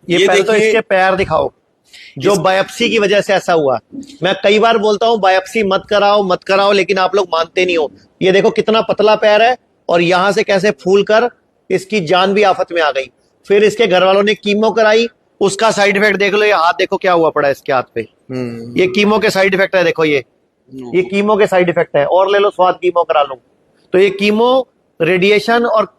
ये पहले तो इसके पैर दिखाओ, जो बायोप्सी की वजह से ऐसा हुआ। मैं कई बार बोलता हूं बायोप्सी मत कराओ मत कराओ, लेकिन आप लोग मानते नहीं हो। ये देखो कितना पतला पैर है, और यहां से कैसे फूल कर इसकी जान भी आफत में आ गई। फिर इसके घर वालों ने कीमो कराई, उसका साइड इफेक्ट देख लो। ये हाथ देखो क्या हुआ पड़ा है इसके हाथ पे। ये कीमो के साइड इफेक्ट है, देखो ये कीमो के साइड इफेक्ट है। और ले लो स्वाद कीमो करा लो। तो ये कीमो, रेडिएशन और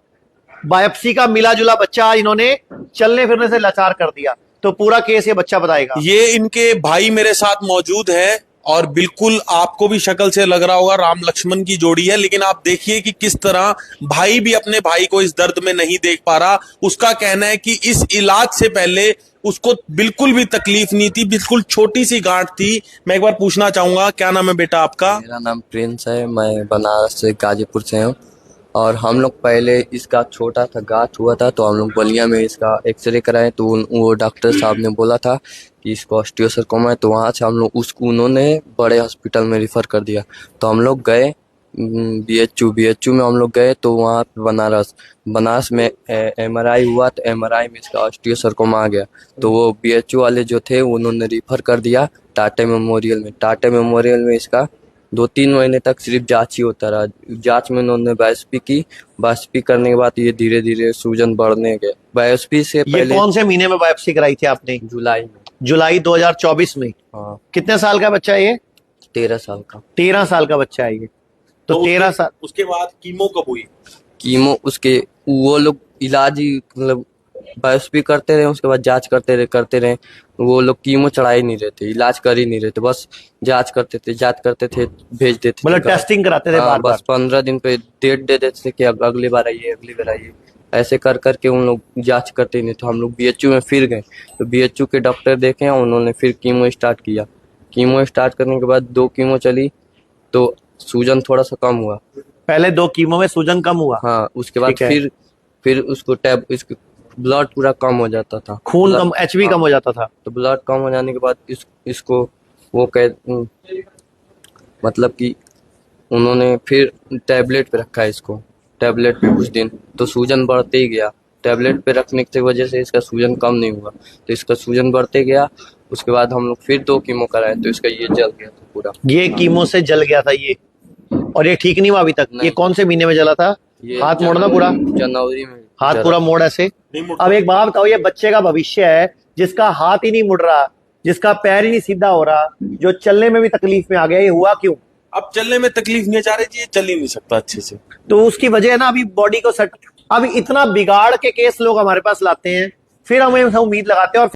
बायोप्सी का मिला जुला बच्चा इन्होंने चलने फिरने से लाचार कर दिया। तो पूरा केस ये बच्चा बताएगा। ये इनके भाई मेरे साथ मौजूद है, और बिल्कुल आपको भी शक्ल से लग रहा होगा राम लक्ष्मण की जोड़ी है, लेकिन आप देखिए कि किस तरह भाई भी अपने भाई को इस दर्द में नहीं देख पा रहा। उसका कहना है कि इस इलाज से पहले उसको बिल्कुल भी तकलीफ नहीं थी, बिल्कुल छोटी सी गांठ थी। मैं एक बार पूछना चाहूंगा, क्या नाम है बेटा आपका? मेरा नाम प्रिंस है, मैं बनारस से गाजीपुर से हूँ। और हम लोग पहले इसका छोटा सा गांठ हुआ था, तो हम लोग बलिया में इसका एक्सरे कराए, तो वो डॉक्टर साहब ने बोला था कि इसको ऑस्टियोसरकोमा है। तो वहाँ से हम लोग उन्होंने बड़े हॉस्पिटल में रिफ़र कर दिया। तो हम लोग गए बीएचयू में हम लोग गए, तो वहाँ पे बनारस में एमआरआई हुआ, तो एमआरआई में इसका ऑस्टियोसरकोमा आ गया। तो वो बीएचयू वाले जो थे उन्होंने रिफ़र कर दिया टाटा मेमोरियल में। टाटा मेमोरियल में इसका 2-3 महीने तक सिर्फ जांच ही होता रहा। जांच में उन्होंने बायोप्सी की, बायोप्सी करने के बाद ये धीरे धीरे सूजन बढ़ने गए। बायोप्सी से पहले कौन से महीने में बायोप्सी कराई थी आपने? जुलाई में। जुलाई 2024 में। हाँ, कितने साल का बच्चा है ये? 13 साल का। 13 साल का बच्चा है ये। तो 13 साल। उसके बाद कीमो कब हुई? कीमो उसके वो लोग इलाज ही मतलब बायोप्सी करते रहे, उसके बाद जांच करते रहे। वो लोग कीमो चढ़ा ही नहीं रहे थे, इलाज कर ही नहीं रहे थे, बस जांच करते थे, भेज देते थे। मतलब टेस्टिंग कराते थे हाँ, बार बार। बस 15 दिन पे डेट दे देते थे कि अब अगली बार आइए। ऐसे कर करके उन लोग जांच करते नहीं। तो हम लोग बीएचयू में फिर गए, तो बीएचयू के डॉक्टर देखे, उन्होंने फिर कीमो स्टार्ट किया। कीमो स्टार्ट करने के बाद 2 कीमो चली, तो सूजन थोड़ा सा कम हुआ। पहले 2 कीमो में सूजन कम हुआ। हाँ, उसके बाद फिर उसको इसको ब्लड पूरा कम हो जाता था, खून कम, एचबी कम हो जाता था। तो ब्लड कम हो जाने के बाद इसको वो मतलब कि उन्होंने फिर टैबलेट पे रखा है इसको, टैबलेट पे कुछ दिन, तो सूजन बढ़ते ही गया। टैबलेट पे रखने की वजह से इसका सूजन कम नहीं हुआ, तो इसका सूजन बढ़ते गया। उसके बाद हम लोग फिर 2 कीमो कराए, तो इसका ये जल गया था पूरा। ये कीमो से जल गया था ये, और ये ठीक नहीं हुआ अभी तक। ये कौन से महीने में जला था? हाथ मोड़ना पूरा, जनवरी में हाथ पूरा मोड़ ऐसे। अब एक बात बताओ, ये बच्चे का भविष्य है, जिसका हाथ ही नहीं मुड़ रहा, जिसका पैर ही नहीं सीधा हो रहा, जो चलने में भी तकलीफ में आ गया, ये हुआ क्यों? अब चलने में तकलीफ नहीं जा रही जी, ये चल ही नहीं सकता अच्छे से। तो उसकी वजह है ना अभी बॉडी को सेट। अब इतना बिगाड़ के केस लोग हमारे पास लाते हैं, फिर हमें उम्मीद लगाते हैं। और